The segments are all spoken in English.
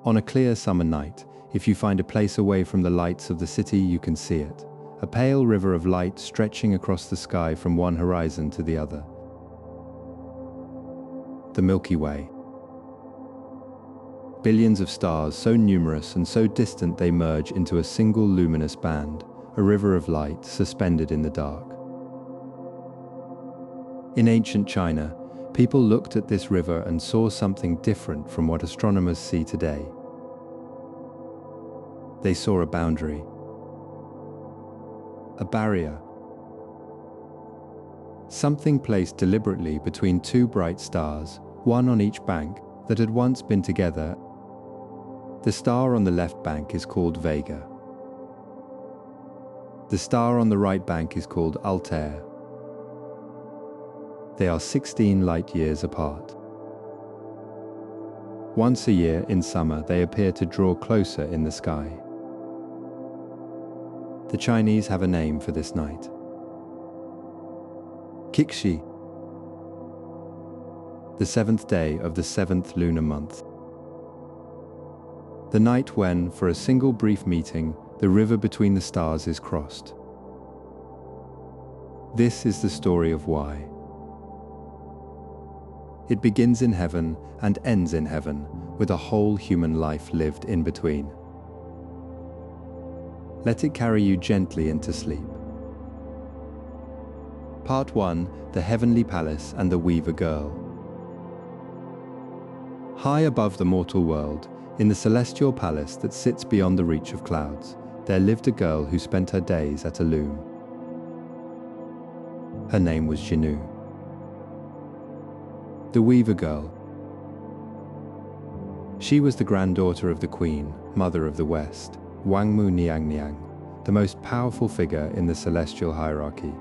On a clear summer night, if you find a place away from the lights of the city, you can see it. A pale river of light stretching across the sky from one horizon to the other. The Milky Way. Billions of stars so numerous and so distant they merge into a single luminous band, a river of light suspended in the dark. In ancient China, people looked at this river and saw something different from what astronomers see today. They saw a boundary, a barrier, something placed deliberately between two bright stars, one on each bank, that had once been together. The star on the left bank is called Vega. The star on the right bank is called Altair. They are 16 light years apart. Once a year in summer, they appear to draw closer in the sky. The Chinese have a name for this night. Qixi, the 7th day of the 7th lunar month. The night when, for a single brief meeting, the river between the stars is crossed. This is the story of why. It begins in heaven and ends in heaven, with a whole human life lived in between. Let it carry you gently into sleep. Part 1: The Heavenly Palace and the Weaver Girl. High above the mortal world, in the celestial palace that sits beyond the reach of clouds, there lived a girl who spent her days at a loom. Her name was Zhinü. The Weaver Girl. She was the granddaughter of the Queen, Mother of the West, Wangmu Niulang, the most powerful figure in the celestial hierarchy.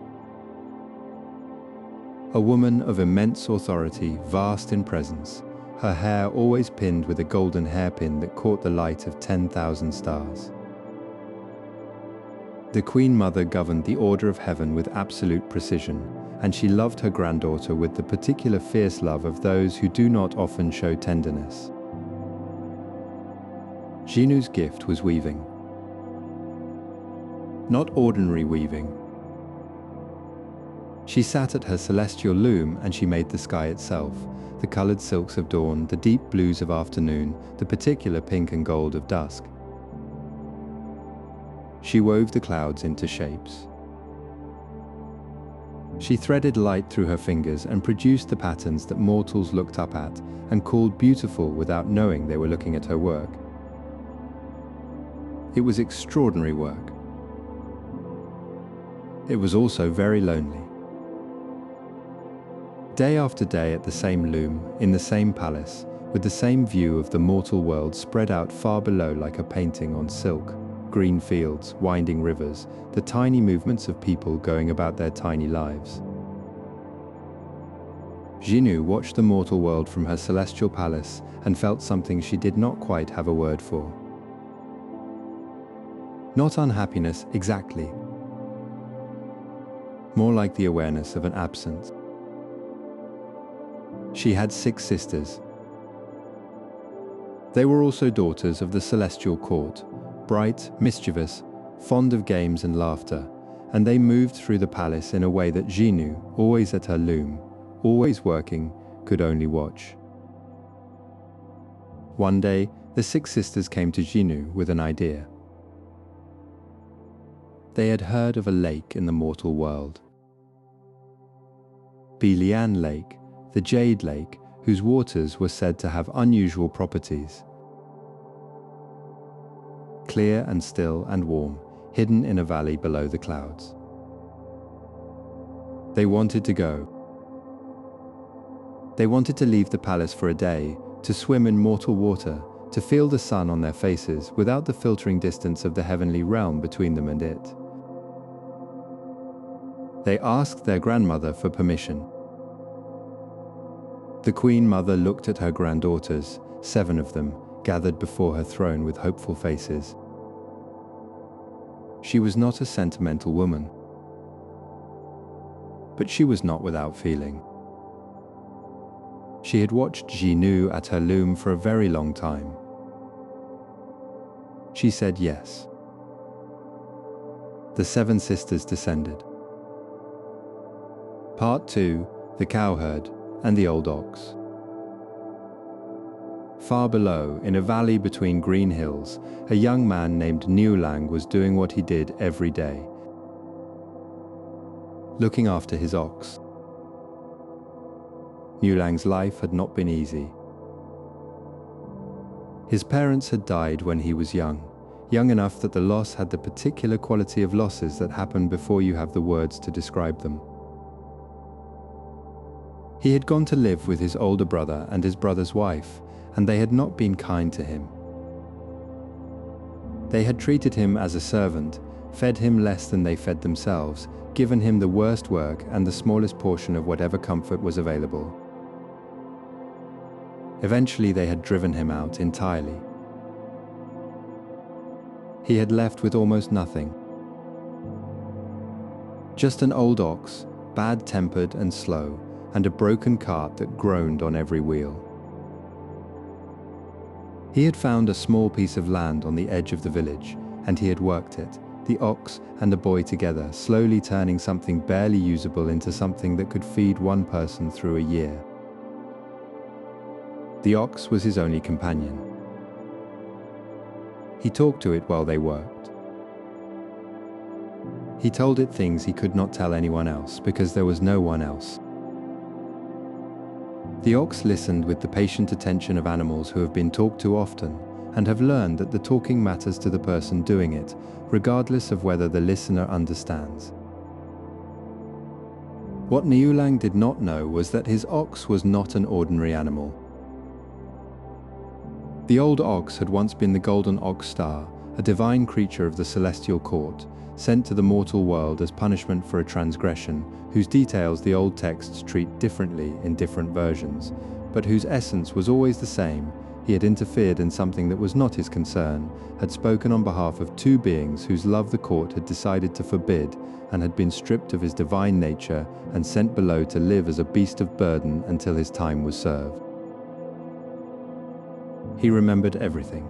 A woman of immense authority, vast in presence, her hair always pinned with a golden hairpin that caught the light of 10,000 stars. The Queen Mother governed the order of heaven with absolute precision, and she loved her granddaughter with the particular fierce love of those who do not often show tenderness. Zhinü's gift was weaving. Not ordinary weaving. She sat at her celestial loom and she made the sky itself, the colored silks of dawn, the deep blues of afternoon, the particular pink and gold of dusk. She wove the clouds into shapes. She threaded light through her fingers and produced the patterns that mortals looked up at and called beautiful without knowing they were looking at her work. It was extraordinary work. It was also very lonely. Day after day at the same loom, in the same palace, with the same view of the mortal world spread out far below like a painting on silk, green fields, winding rivers, the tiny movements of people going about their tiny lives. Zhinü watched the mortal world from her celestial palace and felt something she did not quite have a word for. Not unhappiness exactly, more like the awareness of an absence. She had 6 sisters. They were also daughters of the celestial court, bright, mischievous, fond of games and laughter, and they moved through the palace in a way that Zhinü, always at her loom, always working, could only watch. One day, the 6 sisters came to Zhinü with an idea. They had heard of a lake in the mortal world. Bilian Lake, the Jade Lake, whose waters were said to have unusual properties. Clear and still and warm, hidden in a valley below the clouds. They wanted to go. They wanted to leave the palace for a day, to swim in mortal water, to feel the sun on their faces without the filtering distance of the heavenly realm between them and it. They asked their grandmother for permission. The Queen Mother looked at her granddaughters, 7 of them, gathered before her throne with hopeful faces. She was not a sentimental woman, but she was not without feeling. She had watched Zhinü at her loom for a very long time. She said yes. The 7 sisters descended. Part 2, the Cowherd and the Old Ox. Far below, in a valley between green hills, a young man named Niulang was doing what he did every day, looking after his ox. Niulang's life had not been easy. His parents had died when he was young enough that the loss had the particular quality of losses that happen before you have the words to describe them. He had gone to live with his older brother and his brother's wife, and they had not been kind to him. They had treated him as a servant, fed him less than they fed themselves, given him the worst work and the smallest portion of whatever comfort was available. Eventually they had driven him out entirely. He had left with almost nothing. Just an old ox, bad-tempered and slow, and a broken cart that groaned on every wheel. He had found a small piece of land on the edge of the village, and he had worked it, the ox and the boy together, slowly turning something barely usable into something that could feed one person through a year. The ox was his only companion. He talked to it while they worked. He told it things he could not tell anyone else because there was no one else. The ox listened with the patient attention of animals who have been talked to often and have learned that the talking matters to the person doing it, regardless of whether the listener understands. What Niulang did not know was that his ox was not an ordinary animal. The old ox had once been the golden ox star, a divine creature of the celestial court, sent to the mortal world as punishment for a transgression, whose details the old texts treat differently in different versions, but whose essence was always the same. He had interfered in something that was not his concern, had spoken on behalf of 2 beings whose love the court had decided to forbid, and had been stripped of his divine nature and sent below to live as a beast of burden until his time was served. He remembered everything.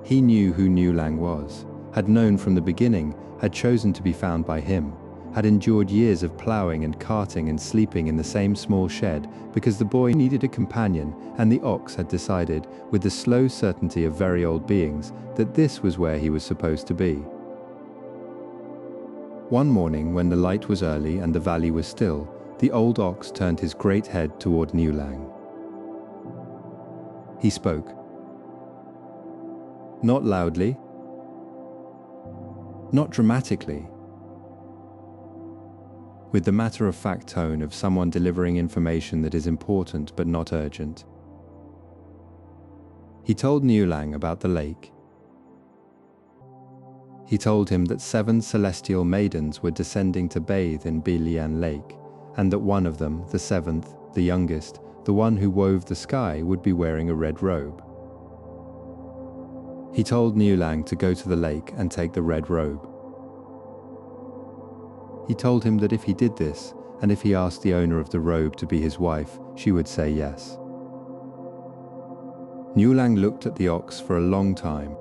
He knew who Niulang was, had known from the beginning, had chosen to be found by him, had endured years of ploughing and carting and sleeping in the same small shed because the boy needed a companion, and the ox had decided, with the slow certainty of very old beings, that this was where he was supposed to be. One morning, when the light was early and the valley was still, the old ox turned his great head toward Niulang. He spoke. Not loudly, not dramatically, with the matter-of-fact tone of someone delivering information that is important but not urgent. He told Niulang about the lake. He told him that 7 celestial maidens were descending to bathe in Bilian Lake, and that one of them, the 7th, the youngest, the one who wove the sky, would be wearing a red robe. He told Niulang to go to the lake and take the red robe. He told him that if he did this, and if he asked the owner of the robe to be his wife, she would say yes. Niulang looked at the ox for a long time.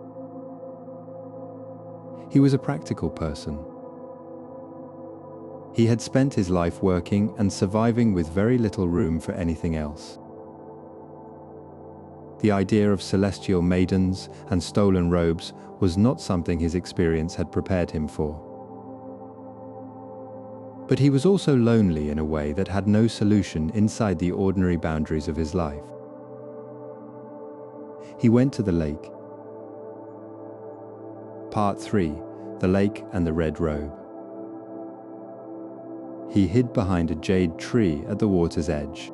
He was a practical person. He had spent his life working and surviving with very little room for anything else. The idea of celestial maidens and stolen robes was not something his experience had prepared him for. But he was also lonely in a way that had no solution inside the ordinary boundaries of his life. He went to the lake. Part 3, the lake and the red robe. He hid behind a jade tree at the water's edge.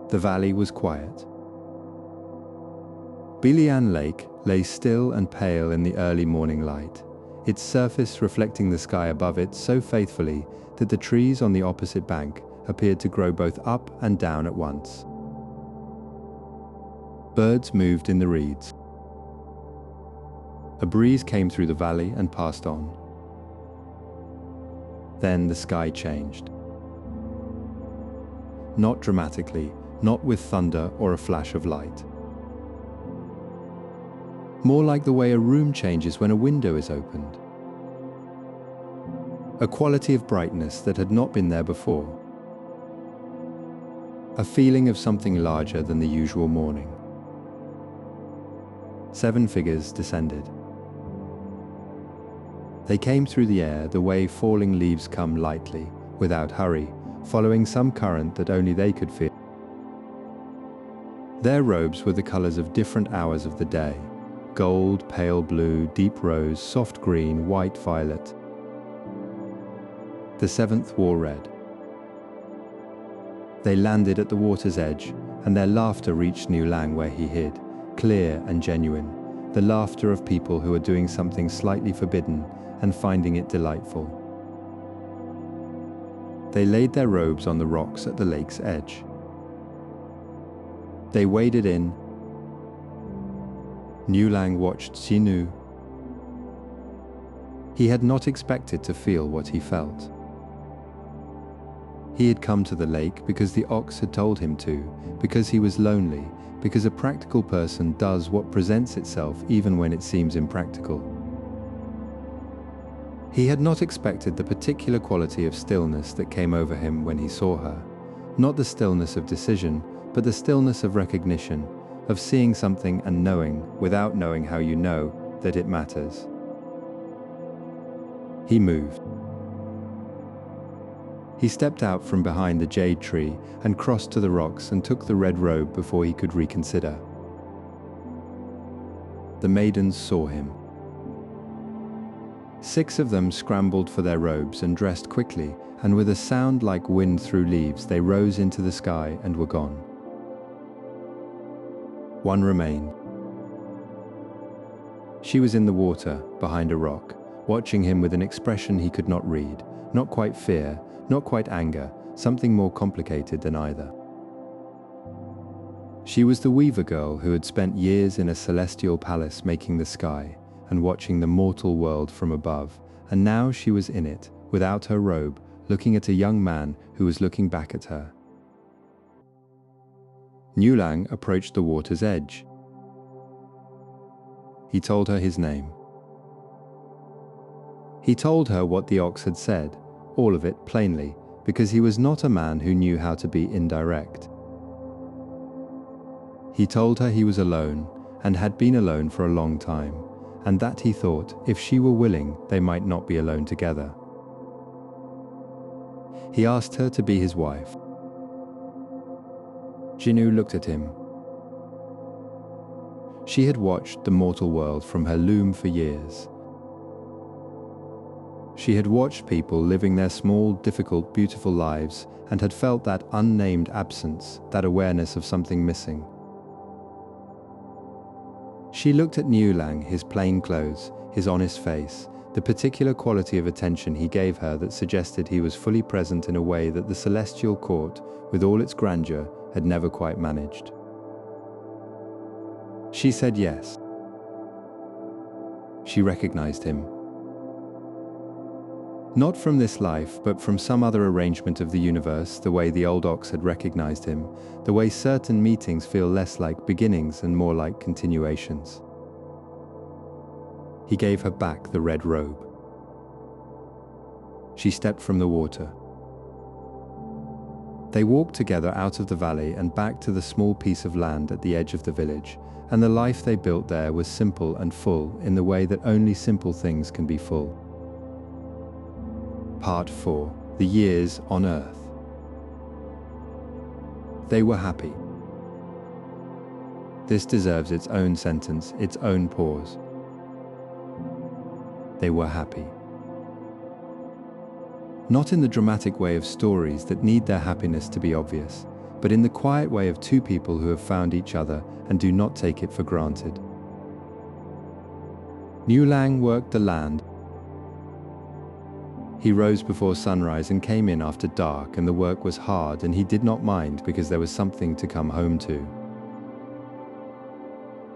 The valley was quiet. Bilian Lake lay still and pale in the early morning light, its surface reflecting the sky above it so faithfully that the trees on the opposite bank appeared to grow both up and down at once. Birds moved in the reeds. A breeze came through the valley and passed on. Then the sky changed. Not dramatically, not with thunder or a flash of light. more like the way a room changes when a window is opened. A quality of brightness that had not been there before. A feeling of something larger than the usual morning. 7 figures descended. They came through the air the way falling leaves come lightly, without hurry, following some current that only they could feel. Their robes were the colors of different hours of the day: gold, pale blue, deep rose, soft green, white, violet. The 7th wore red. They landed at the water's edge, and their laughter reached Niulang where he hid, clear and genuine, the laughter of people who are doing something slightly forbidden and finding it delightful. They laid their robes on the rocks at the lake's edge. They waded in. Niulang watched Zhinü. He had not expected to feel what he felt. He had come to the lake because the ox had told him to, because he was lonely, because a practical person does what presents itself even when it seems impractical. He had not expected the particular quality of stillness that came over him when he saw her, not the stillness of decision, but the stillness of recognition, of seeing something and knowing, without knowing how you know, that it matters. He moved. He stepped out from behind the jade tree and crossed to the rocks and took the red robe before he could reconsider. The maidens saw him. 6 of them scrambled for their robes and dressed quickly, and with a sound like wind through leaves, they rose into the sky and were gone. 1 remained. She was in the water, behind a rock, watching him with an expression he could not read, not quite fear, not quite anger, something more complicated than either. She was the weaver girl who had spent years in a celestial palace making the sky and watching the mortal world from above, and now she was in it, without her robe, looking at a young man who was looking back at her. Niulang approached the water's edge. He told her his name. He told her what the ox had said, all of it plainly, because he was not a man who knew how to be indirect. He told her he was alone, and had been alone for a long time, and that he thought, if she were willing, they might not be alone together. He asked her to be his wife. Zhinü looked at him. She had watched the mortal world from her loom for years. She had watched people living their small, difficult, beautiful lives and had felt that unnamed absence, that awareness of something missing. She looked at Niulang, his plain clothes, his honest face, the particular quality of attention he gave her that suggested he was fully present in a way that the celestial court, with all its grandeur, had never quite managed. She said yes. She recognized him. Not from this life, but from some other arrangement of the universe, the way the old ox had recognized him, the way certain meetings feel less like beginnings and more like continuations. He gave her back the red robe. She stepped from the water. They walked together out of the valley and back to the small piece of land at the edge of the village, and the life they built there was simple and full in the way that only simple things can be full. Part 4. The Years on Earth. They were happy. This deserves its own sentence, its own pause. They were happy. Not in the dramatic way of stories that need their happiness to be obvious, but in the quiet way of 2 people who have found each other and do not take it for granted. Niulang worked the land. He rose before sunrise and came in after dark, and the work was hard and he did not mind because there was something to come home to.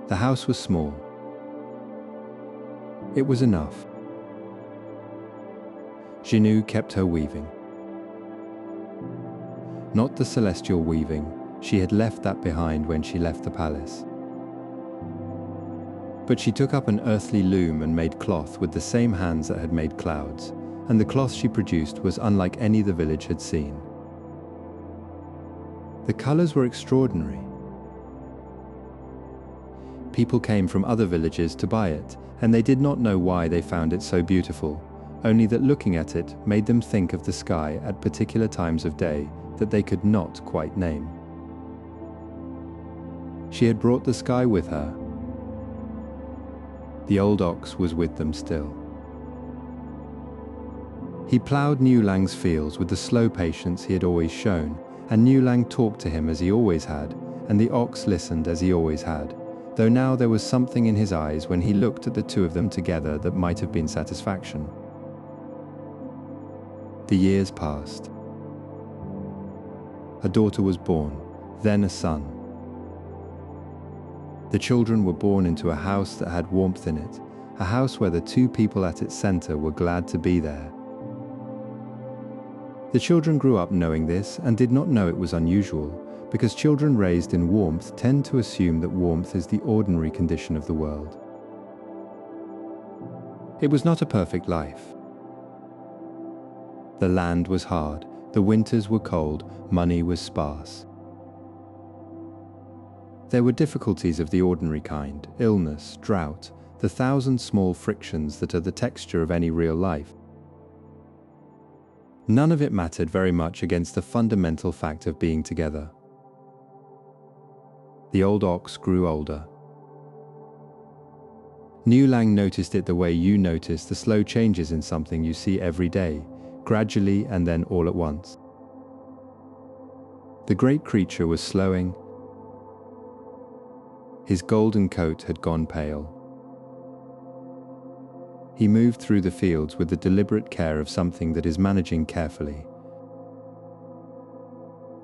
The house was small. It was enough. Zhinü kept her weaving. Not the celestial weaving, she had left that behind when she left the palace. But she took up an earthly loom and made cloth with the same hands that had made clouds, and the cloth she produced was unlike any the village had seen. The colors were extraordinary. People came from other villages to buy it, and they did not know why they found it so beautiful, only that looking at it made them think of the sky at particular times of day that they could not quite name. She had brought the sky with her. The old ox was with them still. He ploughed Niulang's fields with the slow patience he had always shown, and Niulang talked to him as he always had, and the ox listened as he always had, though now there was something in his eyes when he looked at the two of them together that might have been satisfaction. The years passed. A daughter was born, then a son. The children were born into a house that had warmth in it, a house where the two people at its center were glad to be there. The children grew up knowing this and did not know it was unusual, because children raised in warmth tend to assume that warmth is the ordinary condition of the world. It was not a perfect life. The land was hard, the winters were cold, money was sparse. There were difficulties of the ordinary kind, illness, drought, the thousand small frictions that are the texture of any real life. None of it mattered very much against the fundamental fact of being together. The old ox grew older. Niulang noticed it the way you notice the slow changes in something you see every day, gradually and then all at once. The great creature was slowing. His golden coat had gone pale. He moved through the fields with the deliberate care of something that is managing carefully.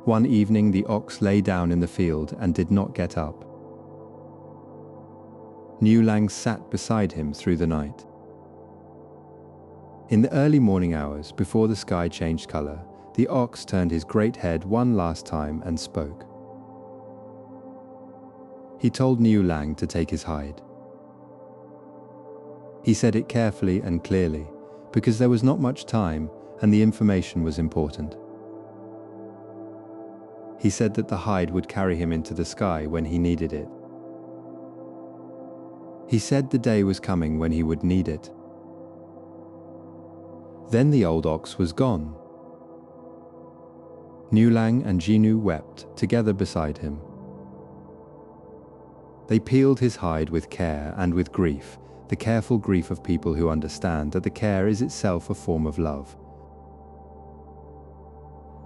One evening the ox lay down in the field and did not get up. Niulang sat beside him through the night. In the early morning hours, before the sky changed color, the ox turned his great head one last time and spoke. He told Niulang to take his hide. He said it carefully and clearly, because there was not much time and the information was important. He said that the hide would carry him into the sky when he needed it. He said the day was coming when he would need it. Then the old ox was gone. Niulang and Zhinü wept together beside him. They peeled his hide with care and with grief, the careful grief of people who understand that the care is itself a form of love.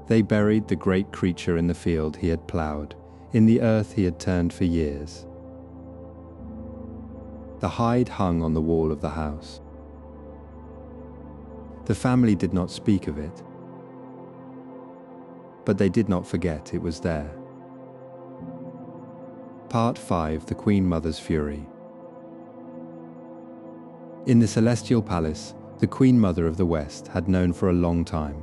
They buried the great creature in the field he had ploughed, in the earth he had turned for years. The hide hung on the wall of the house. The family did not speak of it, but they did not forget it was there. Part 5: The Queen Mother's Fury. In the celestial palace, the Queen Mother of the West had known for a long time.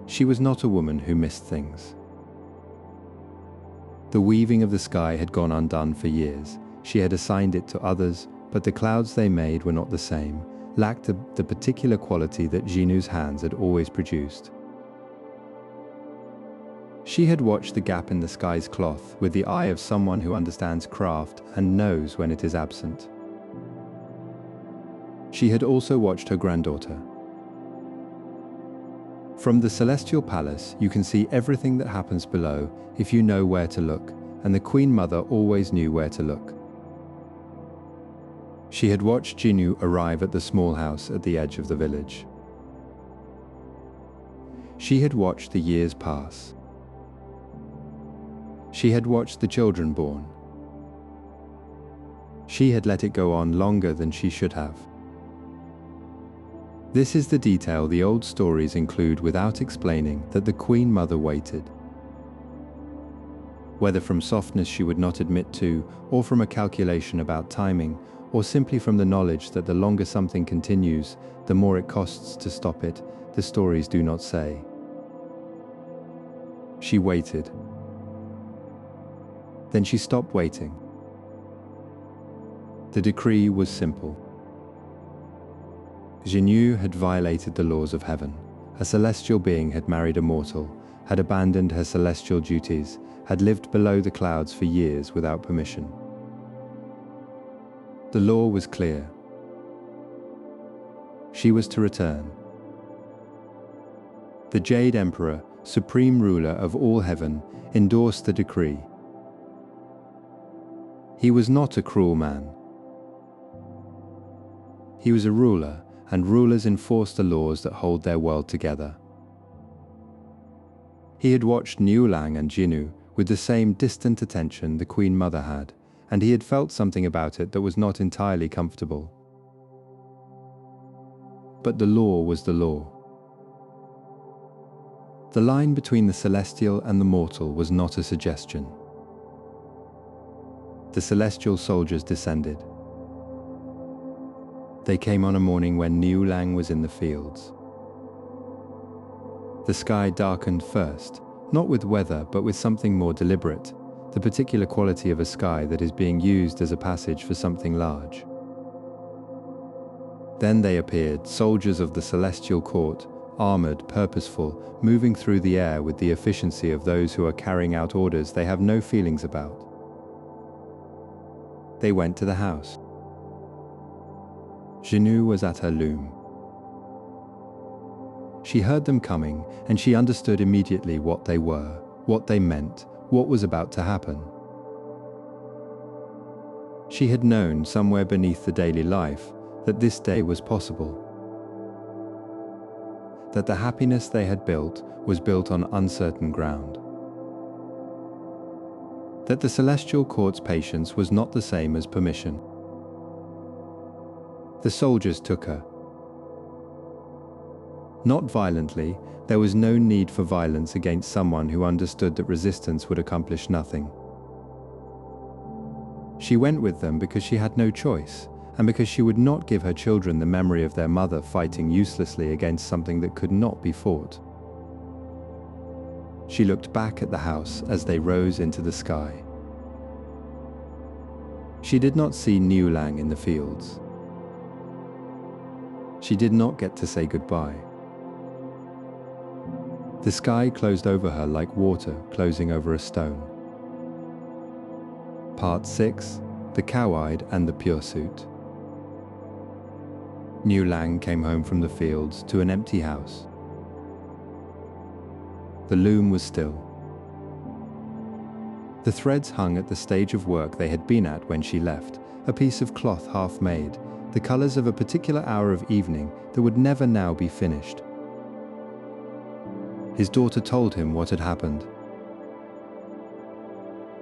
She was not a woman who missed things. The weaving of the sky had gone undone for years. She had assigned it to others, but the clouds they made were not the same, lacked the particular quality that Zhinü's hands had always produced. She had watched the gap in the sky's cloth with the eye of someone who understands craft and knows when it is absent. She had also watched her granddaughter. From the celestial palace, you can see everything that happens below if you know where to look, and the Queen Mother always knew where to look. She had watched Zhinü arrive at the small house at the edge of the village. She had watched the years pass. She had watched the children born. She had let it go on longer than she should have. This is the detail the old stories include without explaining that the Queen Mother waited. Whether from softness she would not admit to, or from a calculation about timing, or simply from the knowledge that the longer something continues, the more it costs to stop it, the stories do not say. She waited. Then she stopped waiting. The decree was simple. Zhinü had violated the laws of heaven. A celestial being had married a mortal, had abandoned her celestial duties, had lived below the clouds for years without permission. The law was clear. She was to return. The Jade Emperor, supreme ruler of all heaven, endorsed the decree. He was not a cruel man. He was a ruler, and rulers enforce the laws that hold their world together. He had watched Niulang and Zhinü with the same distant attention the Queen Mother had, and he had felt something about it that was not entirely comfortable. But the law was the law. The line between the celestial and the mortal was not a suggestion. The celestial soldiers descended. They came on a morning when Niulang was in the fields. The sky darkened first, not with weather but with something more deliberate, the particular quality of a sky that is being used as a passage for something large. Then they appeared, soldiers of the celestial court, armored, purposeful, moving through the air with the efficiency of those who are carrying out orders they have no feelings about. They went to the house. Zhinü was at her loom. She heard them coming, and she understood immediately what they were, what they meant, what was about to happen. She had known somewhere beneath the daily life that this day was possible. That the happiness they had built was built on uncertain ground. That the celestial court's patience was not the same as permission. The soldiers took her. Not violently, there was no need for violence against someone who understood that resistance would accomplish nothing. She went with them because she had no choice, and because she would not give her children the memory of their mother fighting uselessly against something that could not be fought. She looked back at the house as they rose into the sky. She did not see Niulang in the fields. She did not get to say goodbye. The sky closed over her like water closing over a stone. Part 6. The Cowherd and the Pure Suit. Niulang came home from the fields to an empty house. The loom was still. The threads hung at the stage of work they had been at when she left, a piece of cloth half made, the colors of a particular hour of evening that would never now be finished. His daughter told him what had happened.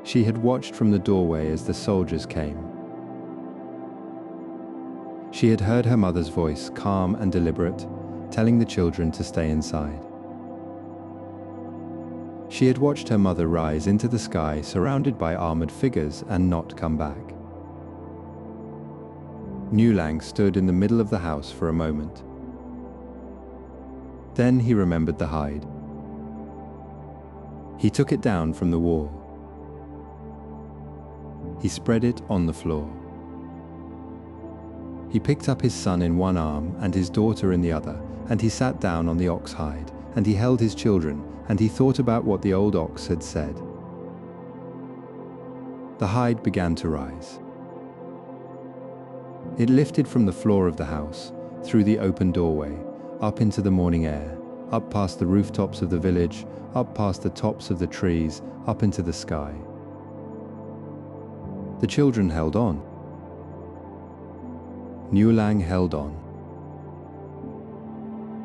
She had watched from the doorway as the soldiers came. She had heard her mother's voice, calm and deliberate, telling the children to stay inside. She had watched her mother rise into the sky surrounded by armored figures and not come back. Niulang stood in the middle of the house for a moment. Then he remembered the hide. He took it down from the wall. He spread it on the floor. He picked up his son in one arm and his daughter in the other, and he sat down on the ox hide, and he held his children, and he thought about what the old ox had said. The hide began to rise. It lifted from the floor of the house, through the open doorway, up into the morning air, up past the rooftops of the village, up past the tops of the trees, up into the sky. The children held on. Niulang held on.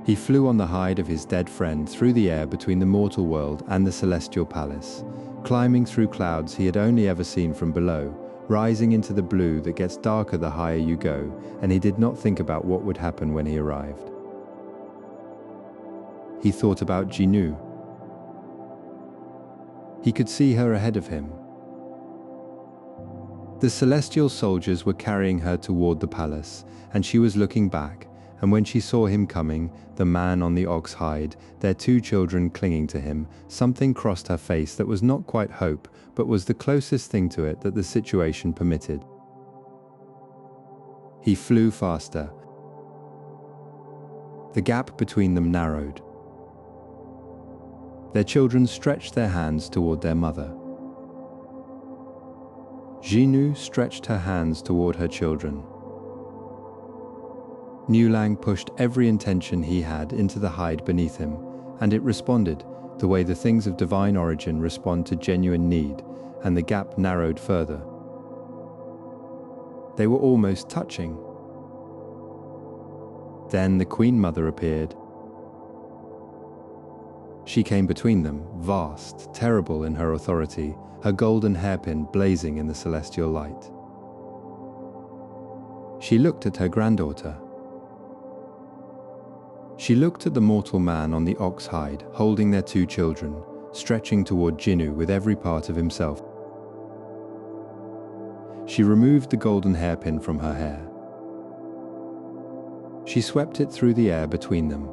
He flew on the hide of his dead friend through the air between the mortal world and the celestial palace, climbing through clouds he had only ever seen from below, rising into the blue that gets darker the higher you go, and he did not think about what would happen when he arrived. He thought about Zhinü. He could see her ahead of him. The celestial soldiers were carrying her toward the palace, and she was looking back, and when she saw him coming, the man on the ox hide, their two children clinging to him, something crossed her face that was not quite hope, but was the closest thing to it that the situation permitted. He flew faster. The gap between them narrowed. Their children stretched their hands toward their mother. Zhinü stretched her hands toward her children. Niulang pushed every intention he had into the hide beneath him, and it responded, the way the things of divine origin respond to genuine need, and the gap narrowed further. They were almost touching. Then the Queen Mother appeared. She came between them, vast, terrible in her authority, her golden hairpin blazing in the celestial light. She looked at her granddaughter. She looked at the mortal man on the ox hide, holding their two children, stretching toward Zhinü with every part of himself. She removed the golden hairpin from her hair. She swept it through the air between them.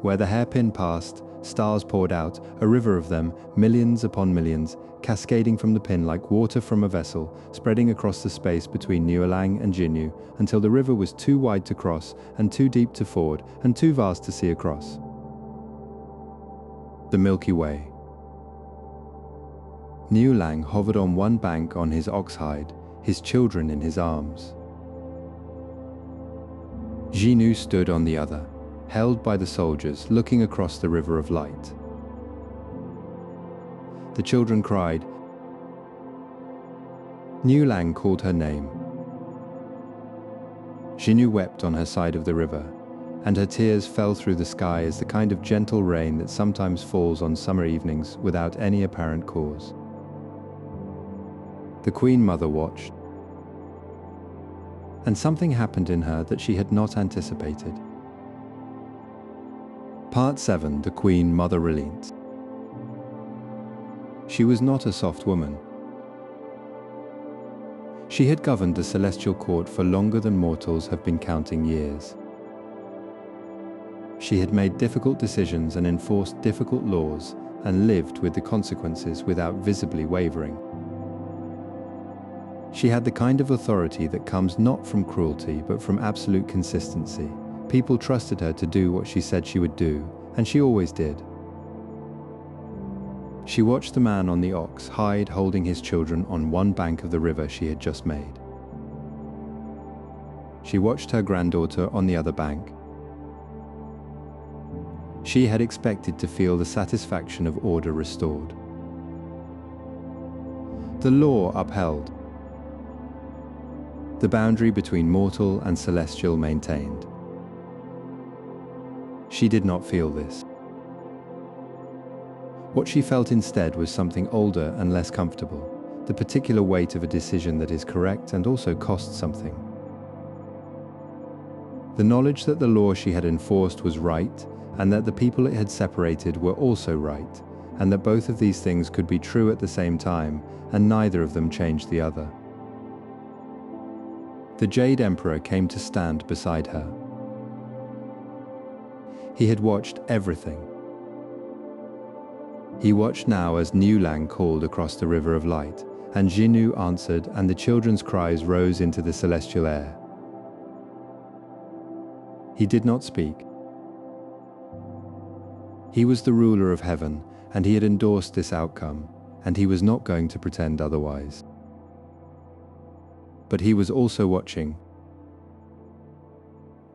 Where the hairpin passed, stars poured out, a river of them, millions upon millions, cascading from the pin like water from a vessel, spreading across the space between Niulang and Zhinü, until the river was too wide to cross, and too deep to ford, and too vast to see across. The Milky Way. Niulang hovered on one bank on his ox hide, his children in his arms. Zhinü stood on the other, held by the soldiers, looking across the river of light. The children cried. Niulang called her name. Zhinü wept on her side of the river, and her tears fell through the sky as the kind of gentle rain that sometimes falls on summer evenings without any apparent cause. The Queen Mother watched, and something happened in her that she had not anticipated. Part 7. The Queen Mother relents. She was not a soft woman. She had governed the celestial court for longer than mortals have been counting years. She had made difficult decisions and enforced difficult laws, and lived with the consequences without visibly wavering. She had the kind of authority that comes not from cruelty but from absolute consistency. People trusted her to do what she said she would do, and she always did. She watched the man on the ox hide holding his children on one bank of the river she had just made. She watched her granddaughter on the other bank. She had expected to feel the satisfaction of order restored. The law upheld. The boundary between mortal and celestial maintained. She did not feel this. What she felt instead was something older and less comfortable, the particular weight of a decision that is correct and also costs something. The knowledge that the law she had enforced was right, and that the people it had separated were also right, and that both of these things could be true at the same time, and neither of them changed the other. The Jade Emperor came to stand beside her. He had watched everything. He watched now as Niulang called across the river of light, and Zhinü answered, and the children's cries rose into the celestial air. He did not speak. He was the ruler of heaven, and he had endorsed this outcome, and he was not going to pretend otherwise. But he was also watching.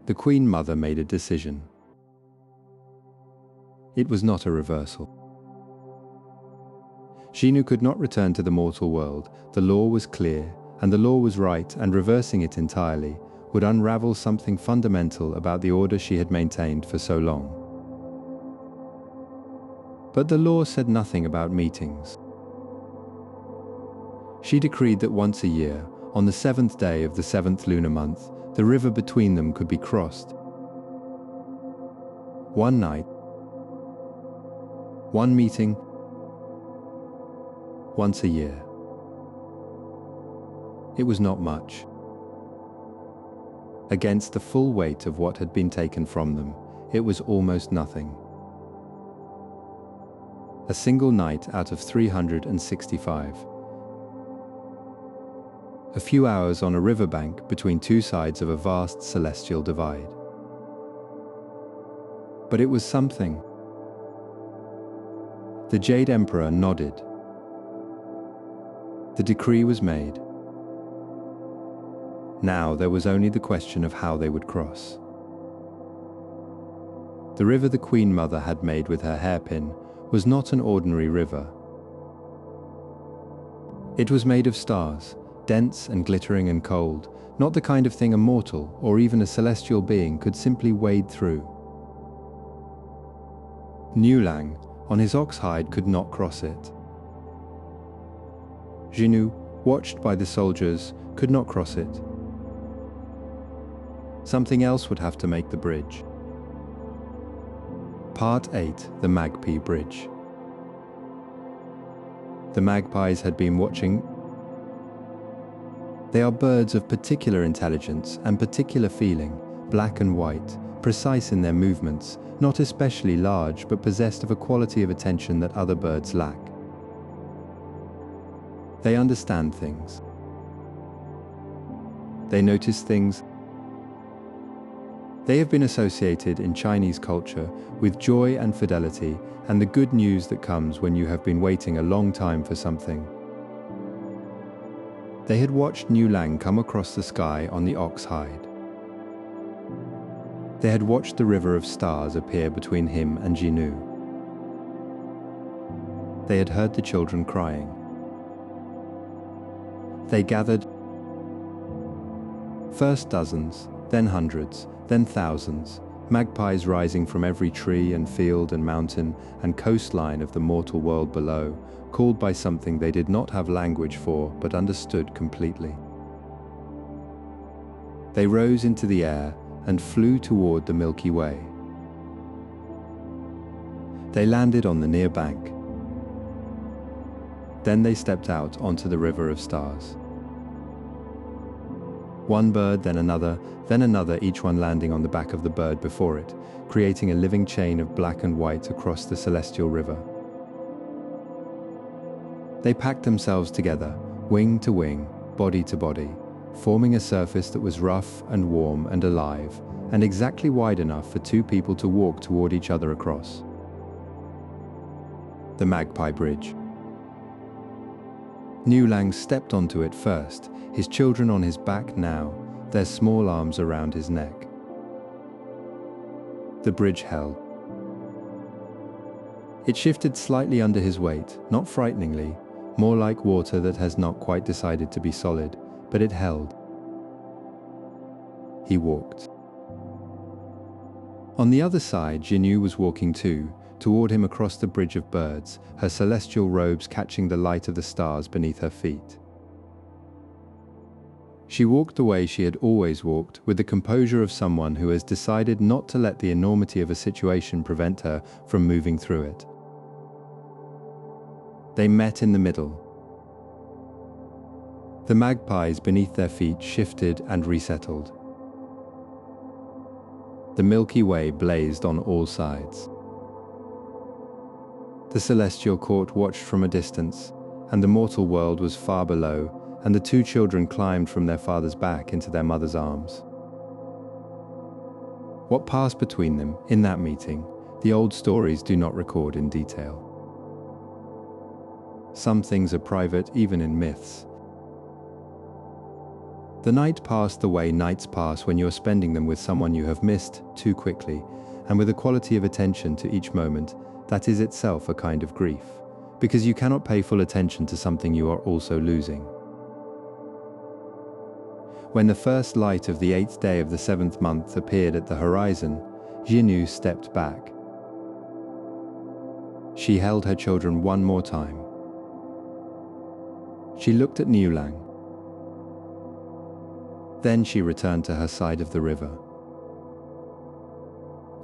The Queen Mother made a decision. It was not a reversal. Zhinü could not return to the mortal world. The law was clear, and the law was right, and reversing it entirely would unravel something fundamental about the order she had maintained for so long. But the law said nothing about meetings. She decreed that once a year, on the 7th day of the 7th lunar month, the river between them could be crossed. One night, one meeting, once a year. It was not much. Against the full weight of what had been taken from them, it was almost nothing. A single night out of 365. a few hours on a riverbank between two sides of a vast celestial divide. But it was something. The Jade Emperor nodded. The decree was made. Now there was only the question of how they would cross. The river the Queen Mother had made with her hairpin was not an ordinary river. It was made of stars, dense and glittering and cold, not the kind of thing a mortal or even a celestial being could simply wade through. Niulang, on his ox hide, could not cross it. Zhinü, watched by the soldiers, could not cross it. Something else would have to make the bridge. Part 8, the Magpie Bridge. The magpies had been watching. They are birds of particular intelligence and particular feeling, black and white, precise in their movements, not especially large, but possessed of a quality of attention that other birds lack. They understand things. They notice things. They have been associated in Chinese culture with joy and fidelity and the good news that comes when you have been waiting a long time for something. They had watched Niulang come across the sky on the ox hide. They had watched the river of stars appear between him and Zhinü. They had heard the children crying. They gathered, first dozens, then hundreds, then thousands, magpies rising from every tree and field and mountain and coastline of the mortal world below, called by something they did not have language for but understood completely. They rose into the air and flew toward the Milky Way. They landed on the near bank. Then they stepped out onto the river of stars. One bird, then another, each one landing on the back of the bird before it, creating a living chain of black and white across the celestial river. They packed themselves together, wing to wing, body to body, forming a surface that was rough and warm and alive, and exactly wide enough for two people to walk toward each other across. The Magpie Bridge. Niulang stepped onto it first, his children on his back now, their small arms around his neck. The bridge held. It shifted slightly under his weight, not frighteningly, more like water that has not quite decided to be solid, but it held. He walked. On the other side, Zhinü was walking too, toward him across the bridge of birds, her celestial robes catching the light of the stars beneath her feet. She walked the way she had always walked, with the composure of someone who has decided not to let the enormity of a situation prevent her from moving through it. They met in the middle. The magpies beneath their feet shifted and resettled. The Milky Way blazed on all sides. The celestial court watched from a distance, and the mortal world was far below, and the two children climbed from their father's back into their mother's arms. What passed between them in that meeting, the old stories do not record in detail. Some things are private even in myths. The night passed the way nights pass when you're spending them with someone you have missed too quickly, and with a quality of attention to each moment that is itself a kind of grief, because you cannot pay full attention to something you are also losing. When the first light of the 8th day of the 7th month appeared at the horizon, Zhinü stepped back. She held her children one more time. She looked at Niulang. Then she returned to her side of the river.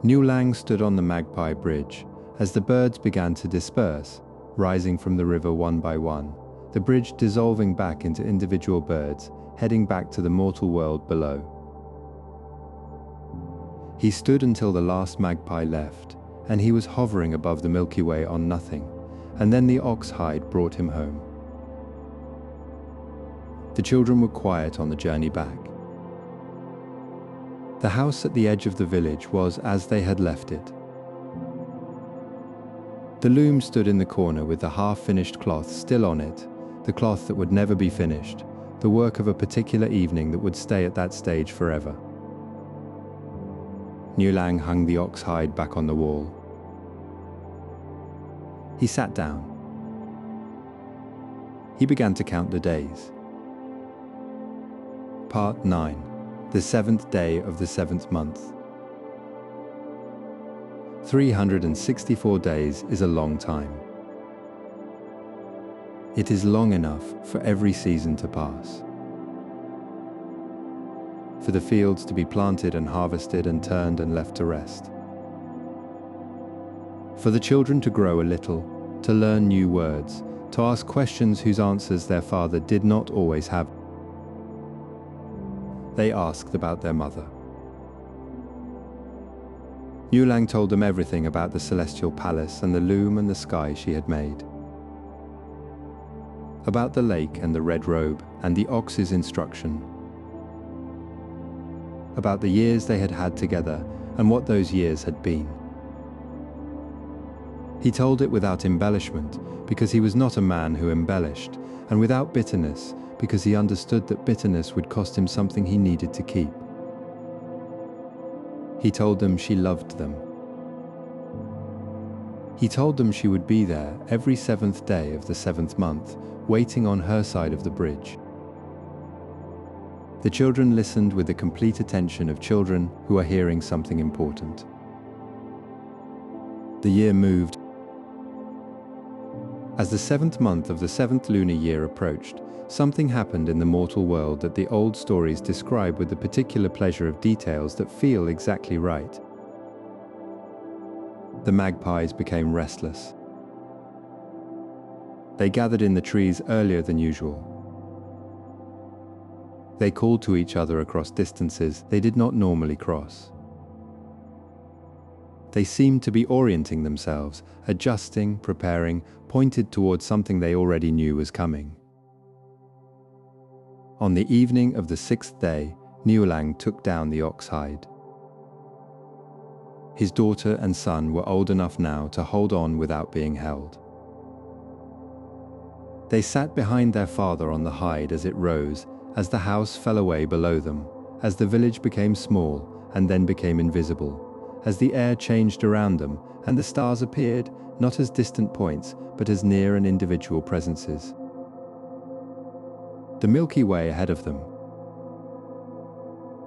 Niulang stood on the Magpie Bridge as the birds began to disperse, rising from the river one by one, the bridge dissolving back into individual birds, heading back to the mortal world below. He stood until the last magpie left, and he was hovering above the Milky Way on nothing, and then the ox hide brought him home. The children were quiet on the journey back. The house at the edge of the village was as they had left it. The loom stood in the corner with the half-finished cloth still on it, the cloth that would never be finished, the work of a particular evening that would stay at that stage forever. Niulang hung the ox hide back on the wall. He sat down. He began to count the days. Part 9. The 7th day of the 7th month. 364 days is a long time. It is long enough for every season to pass. For the fields to be planted and harvested and turned and left to rest. For the children to grow a little, to learn new words, to ask questions whose answers their father did not always have. They asked about their mother. Niulang told them everything about the celestial palace and the loom and the sky she had made. About the lake and the red robe and the ox's instruction. About the years they had had together and what those years had been. He told it without embellishment, because he was not a man who embellished, and without bitterness, because he understood that bitterness would cost him something he needed to keep. He told them she loved them. He told them she would be there every 7th day of the 7th month, waiting on her side of the bridge. The children listened with the complete attention of children who are hearing something important. The year moved. As the 7th month of the 7th lunar year approached, something happened in the mortal world that the old stories describe with the particular pleasure of details that feel exactly right. The magpies became restless. They gathered in the trees earlier than usual. They called to each other across distances they did not normally cross. They seemed to be orienting themselves, adjusting, preparing, pointed towards something they already knew was coming. On the evening of the 6th day, Niulang took down the ox hide. His daughter and son were old enough now to hold on without being held. They sat behind their father on the hide as it rose, as the house fell away below them, as the village became small and then became invisible, as the air changed around them and the stars appeared, not as distant points, but as near and individual presences. The Milky Way ahead of them.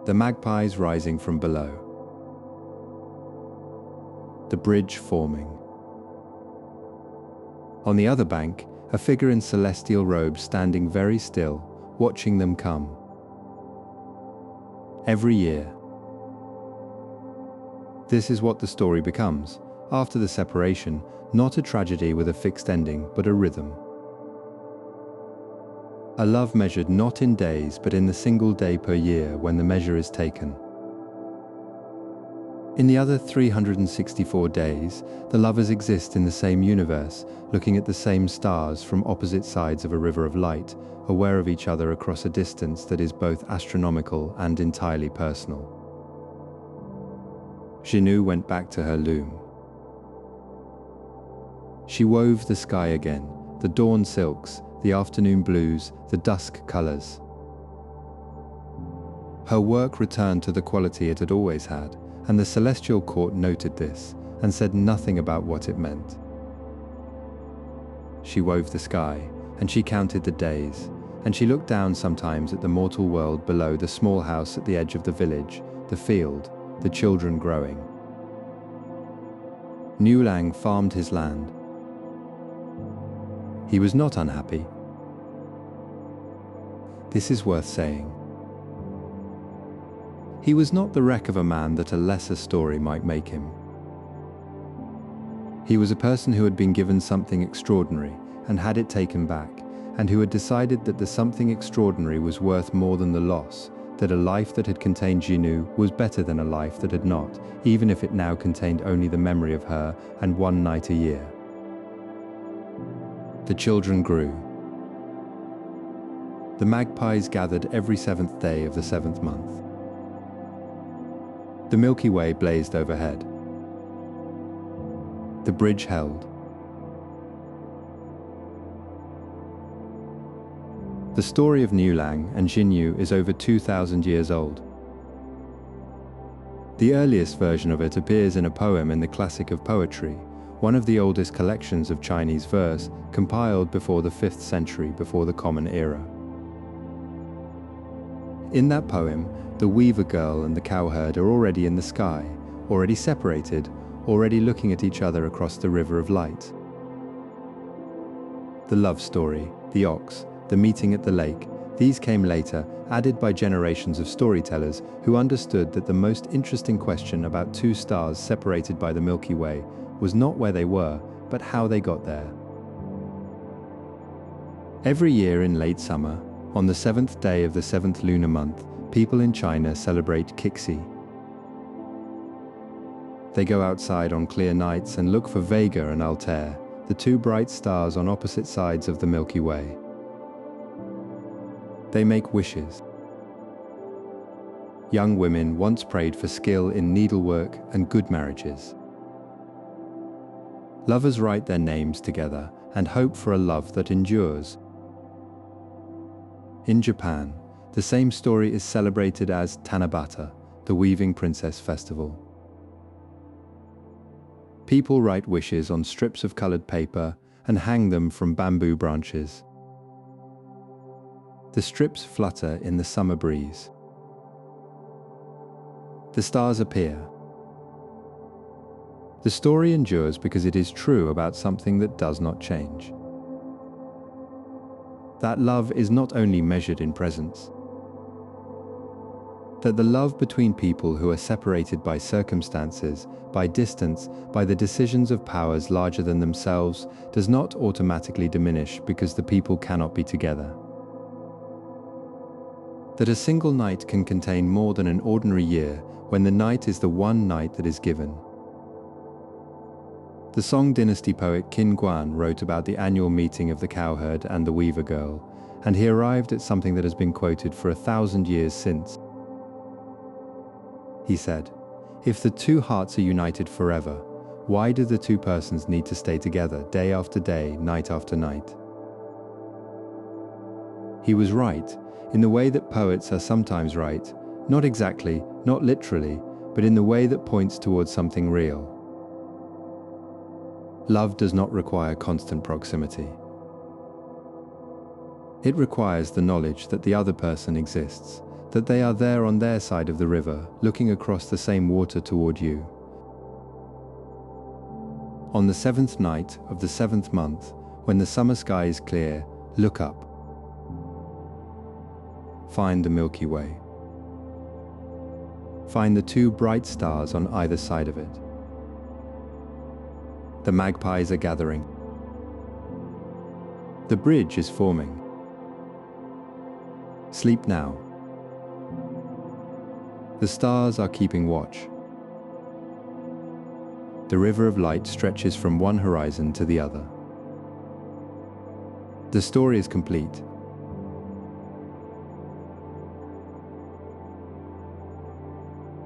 The magpies rising from below. The bridge forming. On the other bank, a figure in celestial robes standing very still, watching them come. Every year. This is what the story becomes, after the separation, not a tragedy with a fixed ending, but a rhythm. A love measured not in days, but in the single day per year when the measure is taken. In the other 364 days, the lovers exist in the same universe, looking at the same stars from opposite sides of a river of light, aware of each other across a distance that is both astronomical and entirely personal. Zhinü went back to her loom. She wove the sky again, the dawn silks, the afternoon blues, the dusk colors. Her work returned to the quality it had always had, and the celestial court noted this, and said nothing about what it meant. She wove the sky, and she counted the days, and she looked down sometimes at the mortal world below the small house at the edge of the village, the field, the children growing. Niulang farmed his land. He was not unhappy. This is worth saying. He was not the wreck of a man that a lesser story might make him. He was a person who had been given something extraordinary and had it taken back, and who had decided that the something extraordinary was worth more than the loss, that a life that had contained Zhinü was better than a life that had not, even if it now contained only the memory of her and one night a year. The children grew. The magpies gathered every 7th day of the 7th month. The Milky Way blazed overhead. The bridge held. The story of Niulang and Zhinü is over 2,000 years old. The earliest version of it appears in a poem in the Classic of Poetry, one of the oldest collections of Chinese verse, compiled before the 5th century before the Common Era. In that poem, the weaver girl and the cowherd are already in the sky, already separated, already looking at each other across the river of light. The love story, the ox, the meeting at the lake, these came later, added by generations of storytellers who understood that the most interesting question about two stars separated by the Milky Way was not where they were, but how they got there. Every year in late summer, on the 7th day of the 7th lunar month, people in China celebrate Qixi. They go outside on clear nights and look for Vega and Altair, the two bright stars on opposite sides of the Milky Way. They make wishes. Young women once prayed for skill in needlework and good marriages. Lovers write their names together and hope for a love that endures. In Japan, the same story is celebrated as Tanabata, the Weaving Princess Festival. People write wishes on strips of colored paper and hang them from bamboo branches. The strips flutter in the summer breeze. The stars appear. The story endures because it is true about something that does not change. That love is not only measured in presence, that the love between people who are separated by circumstances, by distance, by the decisions of powers larger than themselves, does not automatically diminish because the people cannot be together. That a single night can contain more than an ordinary year when the night is the one night that is given. The Song dynasty poet Qin Guan wrote about the annual meeting of the cowherd and the weaver girl, and he arrived at something that has been quoted for 1,000 years since. He said, "If the two hearts are united forever, why do the two persons need to stay together day after day, night after night?" He was right, in the way that poets are sometimes right, not exactly, not literally, but in the way that points towards something real. Love does not require constant proximity. It requires the knowledge that the other person exists, that they are there on their side of the river, looking across the same water toward you. On the 7th night of the 7th month, when the summer sky is clear, look up. Find the Milky Way. Find the two bright stars on either side of it. The magpies are gathering. The bridge is forming. Sleep now. The stars are keeping watch. The river of light stretches from one horizon to the other. The story is complete.